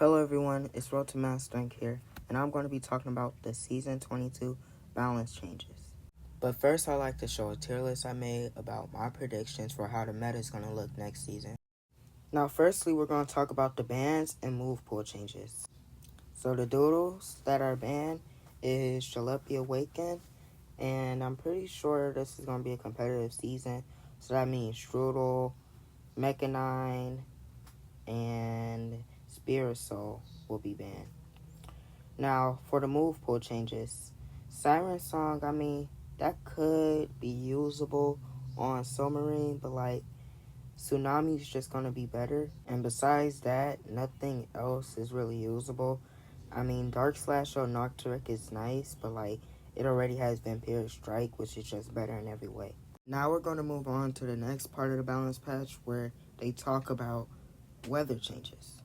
Hello everyone, it's Road to Mass Strength here, and I'm going to be talking about the Season 22 balance changes. But first, I'd like to show a tier list I made about my predictions for how the meta is going to look next season. Now, firstly, we're going to talk about the bans and move pool changes. So the Doodles that are banned is Jalopy Awaken, and I'm pretty sure this is going to be a competitive season, so that means Strudel, Mechanine, and Spirit Soul will be banned. Now, for the move pool changes, Siren Song, that could be usable on Submarine, but Tsunami is just going to be better. And besides that, nothing else is really usable. Dark Slash or Nocturne is nice, but it already has Vampiric Strike, which is just better in every way. Now we're going to move on to the next part of the balance patch where they talk about weather changes.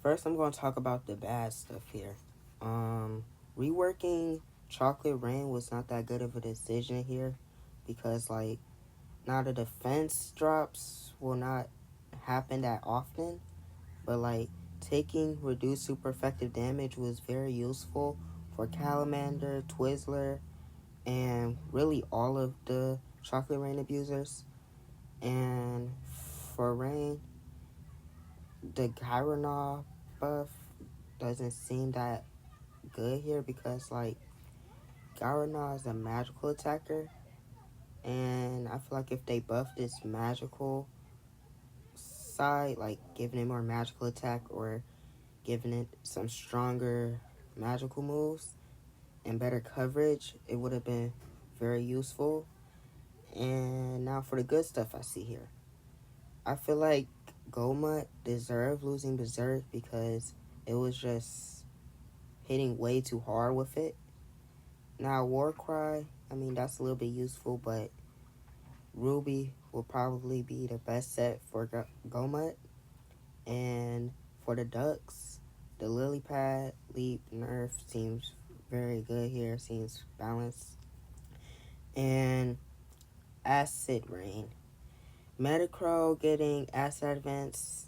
First, I'm going to talk about the bad stuff here. Reworking Chocolate Rain was not that good of a decision here because, now the defense drops will not happen that often, but, taking reduced super effective damage was very useful for Calamander, Twizzler, and really all of the Chocolate Rain abusers. And for Rain, the Gyronaw buff doesn't seem that good here because Gyronaw is a magical attacker, and I feel like if they buff this magical side, giving it more magical attack or giving it some stronger magical moves and better coverage, it would have been very useful. And now for the good stuff I see here. I feel like Gomut deserved losing Berserk because it was just hitting way too hard with it. Now, Warcry, that's a little bit useful, but Ruby will probably be the best set for Gomut. And for the Ducks, the Lily Pad Leap nerf seems very good here, seems balanced. And Acid Rain. Metacrow getting Acid Advance,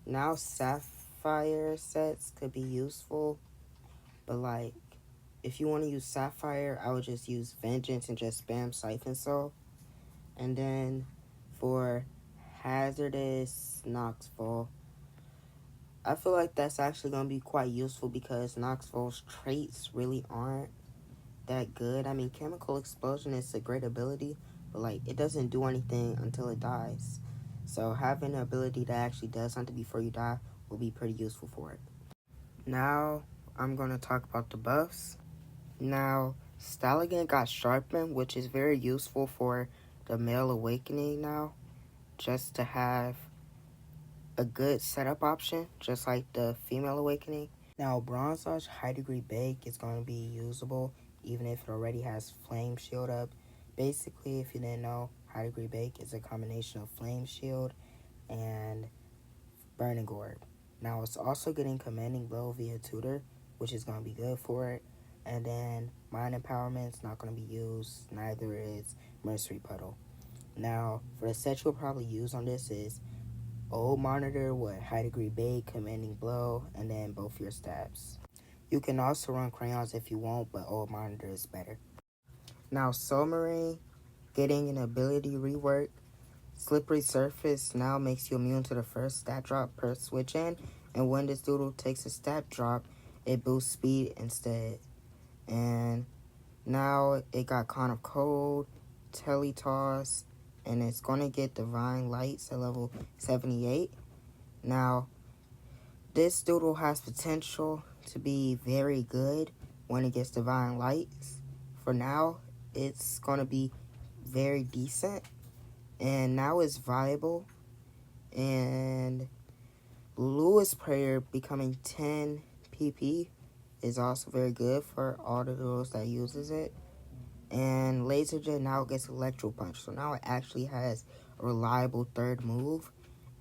now Sapphire sets could be useful, but if you want to use Sapphire, I would just use Vengeance and just spam Siphon Soul. And then for Hazardous Knoxfall, I feel like that's actually going to be quite useful because Knoxfall's traits really aren't that good. Chemical Explosion is a great ability, but it doesn't do anything until it dies. So having an ability that actually does something before you die will be pretty useful for it. Now, I'm going to talk about the buffs. Now, Stalligan got Sharpened, which is very useful for the Male Awakening now, just to have a good setup option, just like the Female Awakening. Now, Bronzage High Degree Bake is going to be usable, even if it already has Flame Shield up. Basically, if you didn't know, High Degree Bake is a combination of Flame Shield and Burning Orb. Now, it's also getting Commanding Blow via Tutor, which is going to be good for it. And then Mind Empowerment is not going to be used, neither is Mercenary Puddle. Now, for the set you'll probably use on this is Old Monitor with High Degree Bake, Commanding Blow, and then both your stabs. You can also run Crayons if you want, but Old Monitor is better. Now, Submarine getting an ability rework. Slippery Surface now makes you immune to the first stat drop per switch in, and when this Doodle takes a stat drop, it boosts speed instead. And now it got Con of Cold, Teletoss, and it's going to get Divine Lights at level 78. Now, this Doodle has potential to be very good when it gets Divine Lights. For now, it's going to be very decent. And now it's viable. And Lewis Prayer becoming 10 PP is also very good for all the Doodles that uses it. And Laser Jet now gets Electro Punch. So now it actually has a reliable third move.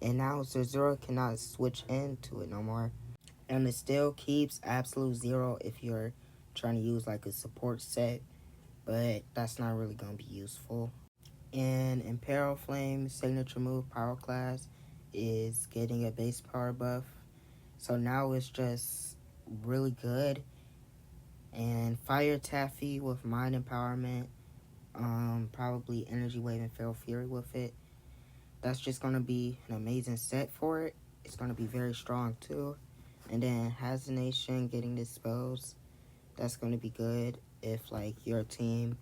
And now Zero cannot switch into it no more. And it still keeps Absolute Zero if you're trying to use a support set. But that's not really going to be useful. And Imperial Flame signature move Power Class is getting a base power buff. So now it's just really good. And Fire Taffy with Mind Empowerment, probably Energy Wave and Feral Fury with it. That's just going to be an amazing set for it. It's going to be very strong too. And then Hazardation getting disposed. That's going to be good if like your team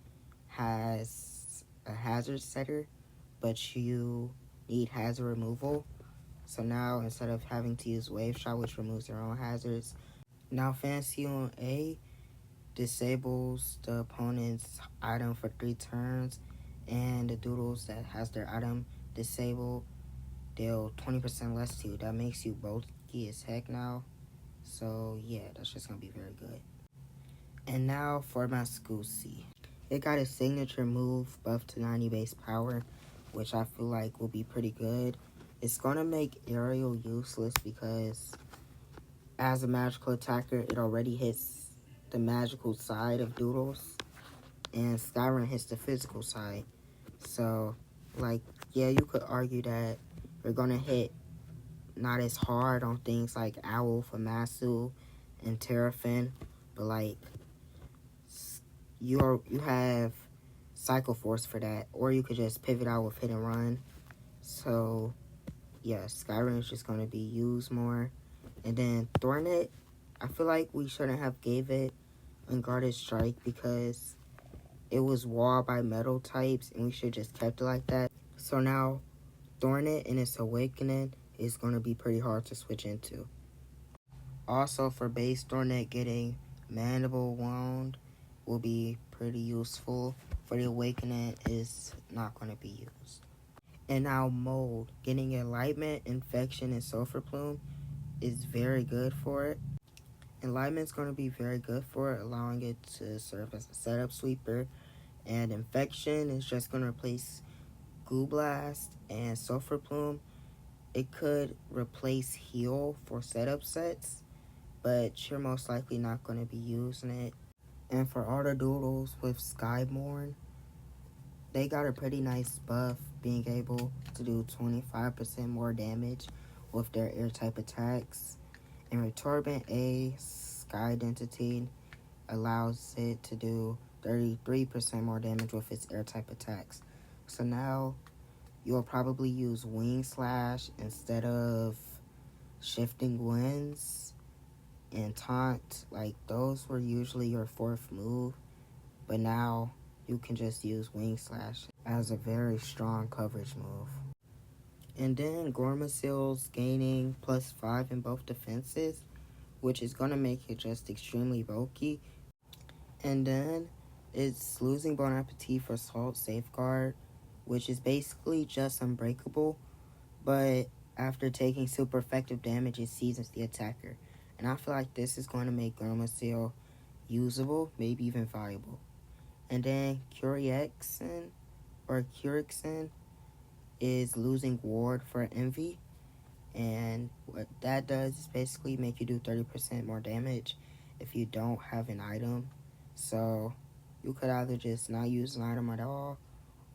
has a hazard setter, but you need hazard removal. So now instead of having to use Wave Shot, which removes their own hazards, now Fancy on A disables the opponent's item for 3 turns, and the Doodles that has their item disabled deal 20% less to you. That makes you bulky as heck now. So yeah, that's just gonna be very good. And now for my Scoozy. It got a signature move buff to 90 base power, which I feel like will be pretty good. It's gonna make Aerial useless because as a magical attacker, it already hits the magical side of Doodles, and Skyrim hits the physical side. So, like, yeah, you could argue that you're gonna hit not as hard on things like Owl, Famasu, and Terrafin, but like you have Cycle Force for that, or you could just pivot out with Hit and Run. So yeah, Skyrim is just gonna be used more. And then Thornet, I feel like we shouldn't have gave it Unguarded Strike because it was walled by metal types, and we should just kept it like that. So now Thornet and its Awakening is going to be pretty hard to switch into. Also for base Thornet, getting Mandible Wound will be pretty useful. For the Awakening is not going to be used. And now Mold, getting Enlightenment, Infection, and Sulfur Plume is very good for it. Enlightenment's going to be very good for it, allowing it to serve as a setup sweeper. And Infection is just going to replace Goo Blast, and Sulfur Plume, it could replace Heal for setup sets, but you're most likely not going to be using it. And for all the Doodles with Skyborn, they got a pretty nice buff, being able to do 25% more damage with their air type attacks. And Retorben A, Sky Identity, allows it to do 33% more damage with its air type attacks. So now you'll probably use Wing Slash instead of Shifting Winds and Taunt. Like, those were usually your 4th move, but now you can just use Wing Slash as a very strong coverage move. And then Gormasil's gaining +5 in both defenses, which is going to make it just extremely bulky. And then it's losing Bon Appetit for Salt Safeguard, which is basically just unbreakable, but after taking super effective damage, it seasons the attacker. And I feel like this is going to make Gormasil usable, maybe even viable. And then Curixin is losing Ward for Envy, and what that does is basically make you do 30% more damage if you don't have an item. So you could either just not use an item at all,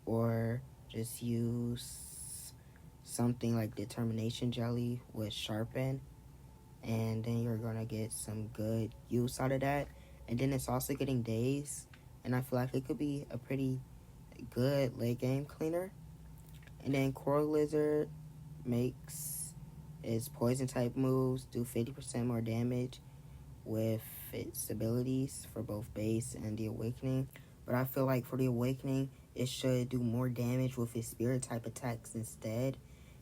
or just use something like Determination Jelly with Sharpen, and then you're gonna get some good use out of that. And then it's also getting Daze, and I feel like it could be a pretty good late game cleaner. And then Coral Lizard makes its poison type moves do 50% more damage with its abilities for both base and the Awakening. But I feel like for the Awakening, it should do more damage with its spirit type attacks instead,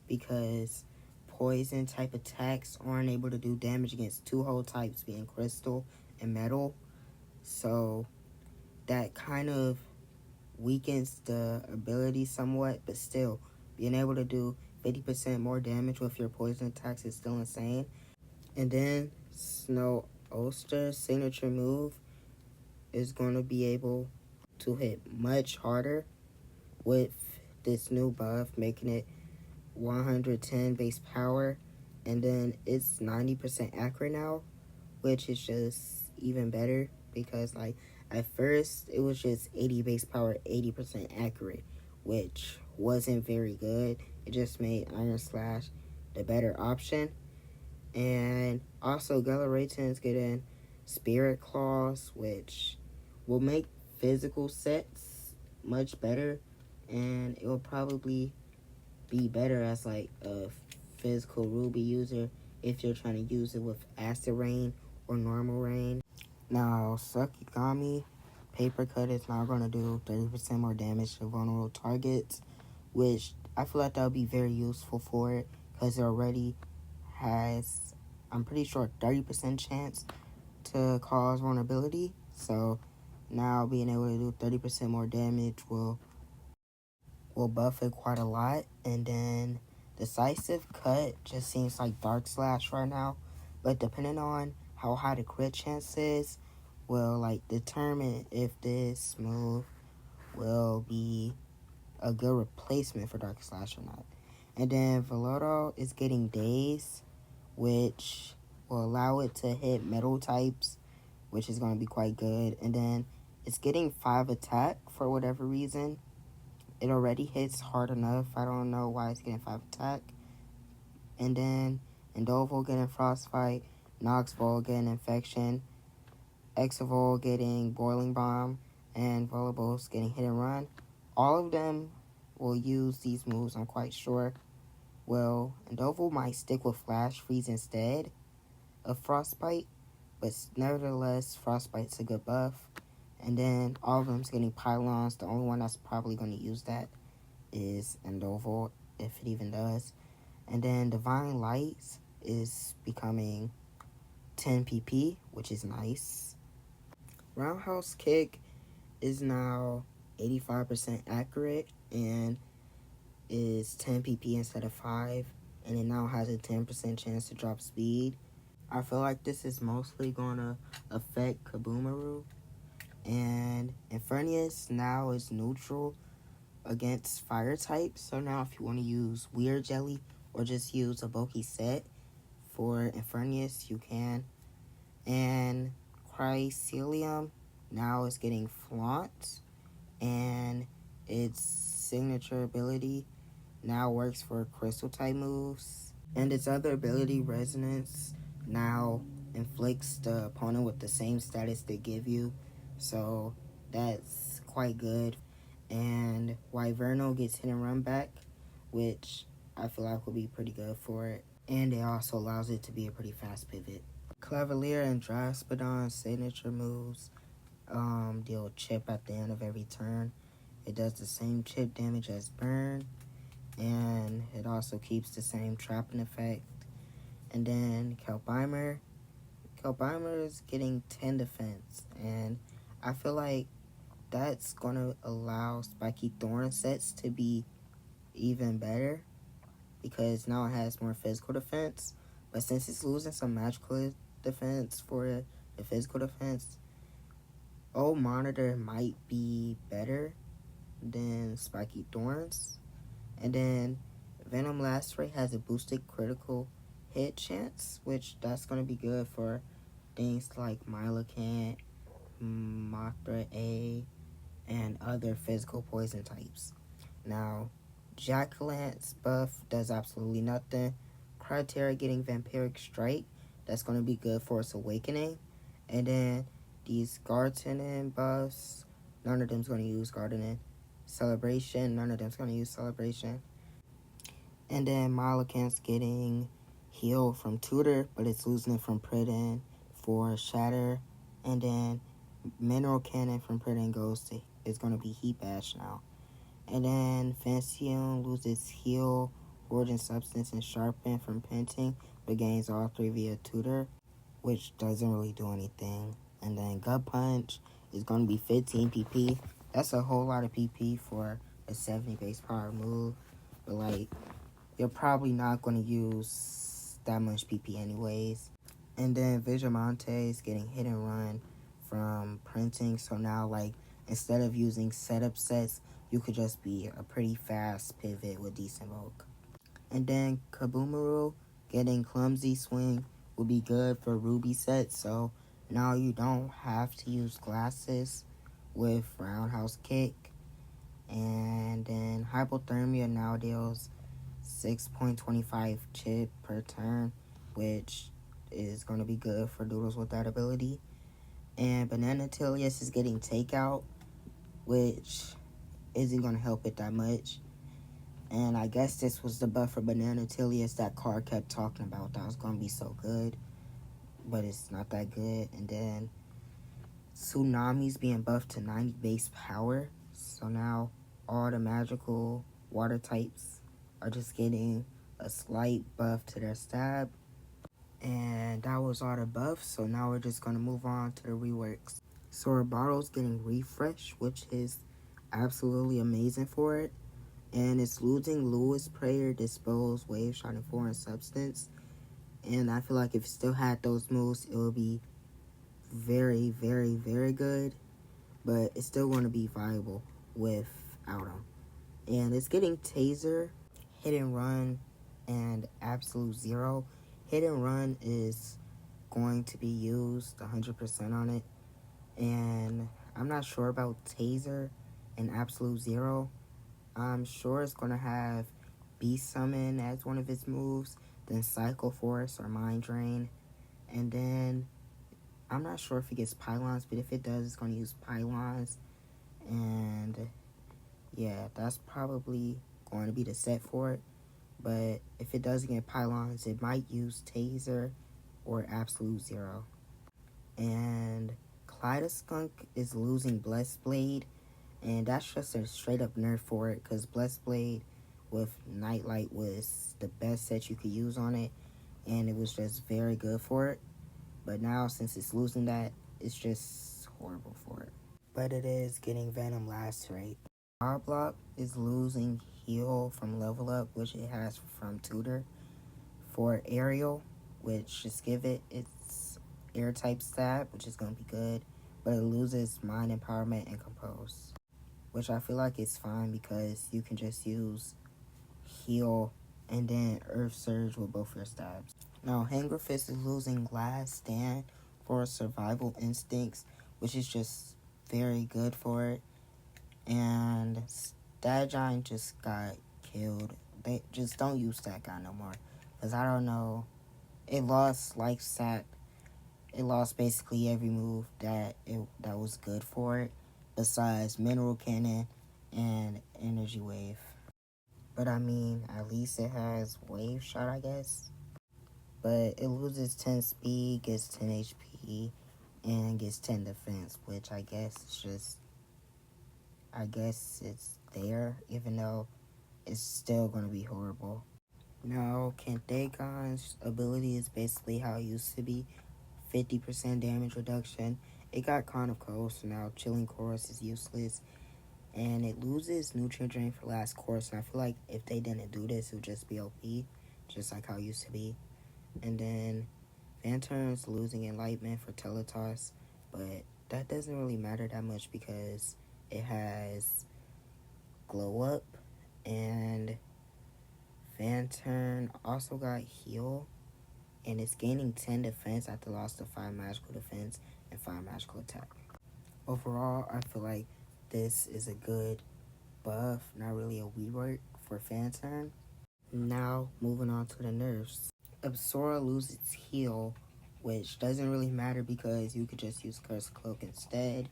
because poison type attacks aren't able to do damage against 2 whole types, being crystal and metal. So that kind of weakens the ability somewhat, but still, being able to do 50% more damage with your poison attacks is still insane. And then Snow Oster's signature move is going to be able to hit much harder with this new buff, making it 110 base power, and then it's 90% accurate now, which is just even better, because like at first it was just 80 base power, 80% accurate, which wasn't very good. It just made Iron Slash the better option. And also, Galaration's getting Spirit Claws, which will make physical sets much better, and it will probably be better as like a physical Ruby user if you're trying to use it with Acid Rain or Normal Rain. Now, Sakigami Paper Cut is now going to do 30% more damage to vulnerable targets, which I feel like that would be very useful for it because it already has, I'm pretty sure, 30% chance to cause vulnerability. So now being able to do 30% more damage will buff it quite a lot. And then Decisive Cut just seems like Dark Slash right now, but depending on how high the crit chance is, will like determine if this move will be a good replacement for Dark Slash or not. And then Velodo is getting Daze, which will allow it to hit metal types, which is going to be quite good. And then it's getting 5 attack for whatever reason. It already hits hard enough. I don't know why it's getting 5 attack. And then Endoval getting Frostbite, Noxvol getting Infection, Exavol getting Boiling Bomb, and Volibos getting Hit and Run. All of them will use these moves, I'm quite sure. Well, Endoval might stick with Flash Freeze instead of Frostbite, but nevertheless, Frostbite's a good buff. And then all of them's getting Pylons. The only one that's probably going to use that is Endoval, if it even does. And then Divine Lights is becoming 10 PP, which is nice. Roundhouse Kick is now 85% accurate and is 10 PP instead of 5, and it now has a 10% chance to drop speed. I feel like this is mostly going to affect Kabumaru, and Infernius now is neutral against fire types. So now if you want to use Weird Jelly or just use a bulky set for Infernius, you can. And Crycelium now is getting Flaunt, and its signature ability now works for crystal type moves. And its other ability, Resonance, now inflicts the opponent with the same status they give you. So that's quite good. And Wyverno gets Hit and Run back, which I feel like will be pretty good for it. And it also allows it to be a pretty fast pivot. Cavalier and Draspidon's signature moves deal chip at the end of every turn. It does the same chip damage as Burn, and it also keeps the same trapping effect. And then Kelpimer is getting 10 defense, and I feel like that's going to allow Spiky Thorn sets to be even better because now it has more physical defense. But since it's losing some magical defense for the physical defense, O Monitor might be better than Spiky Thorns. And then Venom Lacerate has a boosted critical hit chance, which that's going to be good for things like Milacant, Mothra A, and other physical poison types. Now, Jackalant's buff does absolutely nothing. Criteria getting Vampiric Strike, that's going to be good for its awakening. And then these Gardening buffs, none of them's going to use Gardening. Celebration, none of them's going to use Celebration. And then Milacant's getting Heal from Tutor, but it's losing it from Priden for Shatter. And then Mineral Cannon from Priden goes to, is going to be Heat Bash now. And then Fancium loses Heal, Origin Substance, and Sharpen from Painting, but gains all 3 via Tutor, which doesn't really do anything. And then Gut Punch is going to be 15 PP. That's a whole lot of PP for a 70 base power move, but like, you're probably not going to use that much PP anyways. And then Vigilante is getting Hit and Run from Printing, so now like, instead of using setup sets, you could just be a pretty fast pivot with Decent Bulk. And then Kabumaru getting Clumsy Swing will be good for Ruby sets, so now you don't have to use glasses with Roundhouse Kick. And then Hypothermia now deals 6.25 chip per turn. which is going to be good for Doodles with that ability. And Banana Tilius is getting Takeout, which isn't going to help it that much. And I guess this was the buff for Banana Tilius that card kept talking about. That was going to be so good, but it's not that good. And then Tsunami's being buffed to 90 base power. So now all the magical water types are just getting a slight buff to their stab. And that was all the buffs. So now we're just going to move on to the reworks. So our bottle's getting refreshed, which is absolutely amazing for it. And it's losing Lewis Prayer, Dispose, Wave Shot, and Foreign Substance. And I feel like if it still had those moves, it would be very, very, very good. But it's still going to be viable without them. And it's getting Taser, Hit and Run, and Absolute Zero. Hit and Run is going to be used 100% on it. And I'm not sure about Taser and Absolute Zero. I'm sure it's going to have Beast Summon as one of its moves, then Cycle Force or Mind Drain. And then I'm not sure if it gets Pylons, but if it does, it's going to use Pylons. And yeah, that's probably going to be the set for it. But if it doesn't get Pylons, it might use Taser or Absolute Zero. And Kleidoskunk is losing Blessed Blade. And that's just a straight up nerf for it, because Blessed Blade with Nightlight was the best set you could use on it, and it was just very good for it. But now, since it's losing that, it's just horrible for it. But it is getting Venom Lacerate. Block is losing Heal from Level Up, which it has from Tutor, for Aerial, which just give it its Air type stat, which is going to be good, but it loses Mind Empowerment and Compose, which I feel like is fine because you can just use Heal and then Earth Surge with both your stabs. Now, Hanger Fist is losing Glass Stand for Survival Instincts, which is just very good for it. And that giant just got killed. They just don't use that guy no more, because I don't know. It lost Life Sap. It lost basically every move that was good for it, besides Mineral Cannon and Energy Wave. But I mean, at least it has Wave Shot, I guess. But it loses 10 speed, gets 10 HP, and gets 10 defense, which I guess it's there, even though it's still going to be horrible. Now, Kentegon's ability is basically how it used to be, 50% damage reduction. It got kind of close, so now Chilling Chorus is useless. And it loses Nutrient Drain for last course, and I feel like if they didn't do this, it would just be OP, just like how it used to be. And then Phantom's losing Enlightenment for Teletoss, but that doesn't really matter that much because it has Glow Up, and Phantom also got Heal, and it's gaining 10 defense after loss to 5 magical defense and 5 magical attack. Overall, I feel like this is a good buff, not really a rework for Phantom. Now, moving on to the nerfs. Absora loses Heal, which doesn't really matter because you could just use Curse Cloak instead.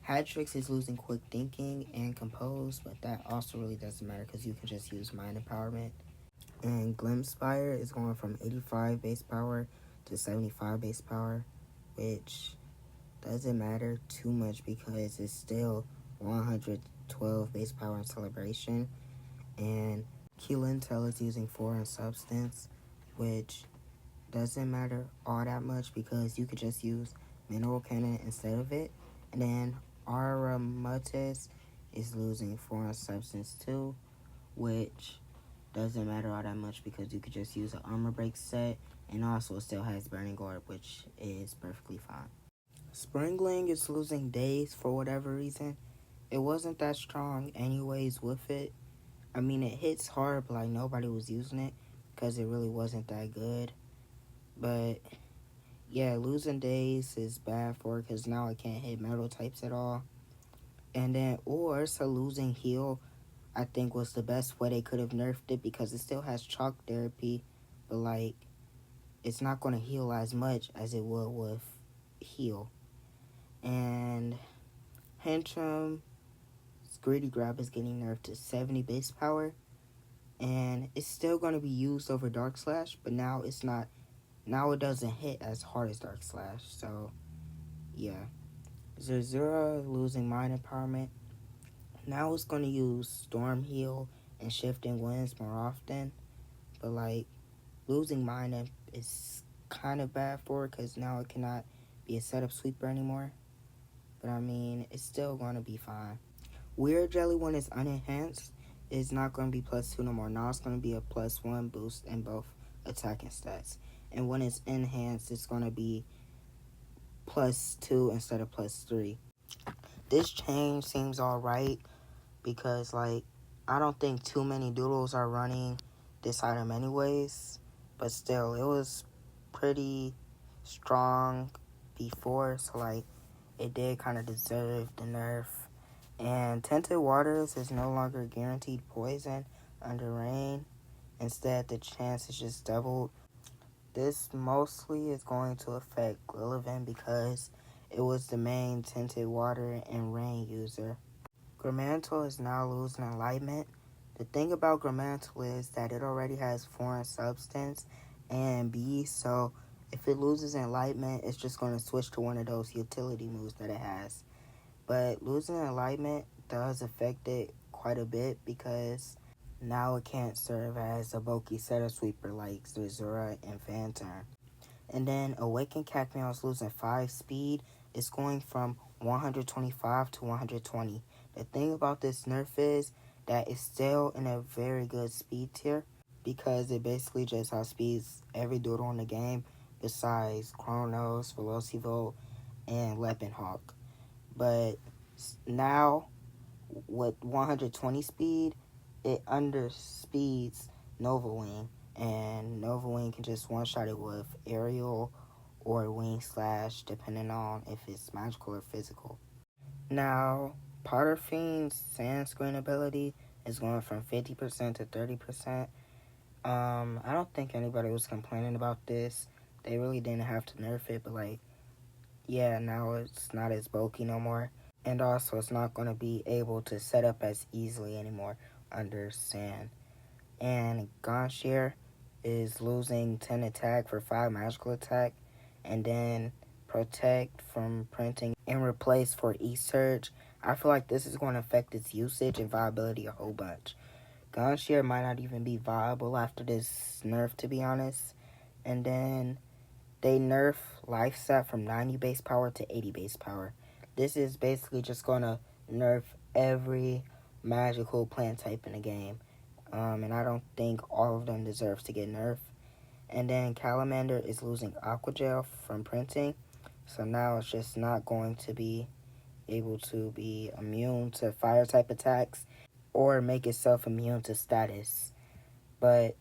Hatrix is losing Quick Thinking and Compose, but that also really doesn't matter because you can just use Mind Empowerment. And Glimspire is going from 85 base power to 75 base power, which doesn't matter too much because it's still 112 base power in Celebration. And Q-Intel is using Foreign Substance, which doesn't matter all that much because you could just use Mineral Cannon instead of it. And then Aramutis is losing Foreign Substance too, which doesn't matter all that much because you could just use an Armor Break set, and also it still has Burning Orb, which is perfectly fine. Springling is losing Daze for whatever reason. It wasn't that strong anyways with it. I mean, it hits hard, but like nobody was using it because it really wasn't that good. But yeah, losing Daze is bad for it because now I can't hit metal types at all. And then Ursa losing Heal, I think was the best way they could have nerfed it because it still has Chalk Therapy, but like it's not going to heal as much as it would with heal. And Hentrum, Greedy Grab is getting nerfed to 70 base power, and it's still going to be used over Dark Slash, but now it's not. Now it doesn't hit as hard as Dark Slash. So yeah, Zerzura losing Mind Empowerment. Now it's going to use Storm Heal and Shifting Winds more often, but like losing Mind Imp is kind of bad for it because now it cannot be a setup sweeper anymore. But I mean, it's still going to be fine. Weird Jelly, when it's unenhanced, is not going to be +2 no more. Now it's going to be a +1 boost in both attacking stats. And when it's enhanced, it's going to be +2 instead of +3. This change seems alright because, like, I don't think too many Doodles are running this item anyways. But still, it was pretty strong before, so, like, it did kind of deserve the nerf. And Tinted Waters is no longer guaranteed poison under rain. Instead, the chance is just doubled. This mostly is going to affect Lillivan because it was the main Tinted Water and Rain user. Gramantle is now losing Enlightenment. The thing about Gramantle is that it already has Foreign Substance and B, so if it loses Enlightenment, it's just going to switch to one of those utility moves that it has. But losing Enlightenment does affect it quite a bit because now it can't serve as a bulky setup sweeper like Zerzura and Phantom. And then Awakened Cacmeow is losing 5 speed. It's going from 125 to 120. The thing about this nerf is that it's still in a very good speed tier because it basically just outspeeds every Doodle in the game besides Chronos, Velocivolt, and Leapenhawk. But now, with 120 speed, it underspeeds Nova Wing, and Nova Wing can just one-shot it with Aerial or Wing Slash, depending on if it's magical or physical. Now, Powder Fiend's Sand Screen ability is going from 50% to 30%. I don't think anybody was complaining about this. They really didn't have to nerf it, but like, yeah, now it's not as bulky no more. And also, it's not going to be able to set up as easily anymore under Sand. And Gonshare is losing 10 attack for 5 magical attack. And then Protect from printing and replace for E-Surge. I feel like this is going to affect its usage and viability a whole bunch. Gonshare might not even be viable after this nerf, to be honest. And then they nerf life stat from 90 base power to 80 base power. This is basically just going to nerf every magical plant type in the game. And I don't think all of them deserves to get nerfed. And then Calamander is losing Aqua Gel from printing. So now it's just not going to be able to be immune to fire type attacks or make itself immune to status. But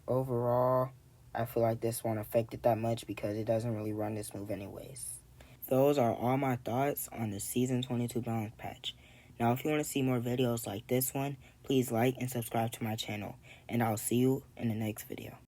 overall, I feel like this won't affect it that much because it doesn't really run this move anyways. Those are all my thoughts on the Season 22 balance patch. Now, if you want to see more videos like this one, please like and subscribe to my channel. And I'll see you in the next video.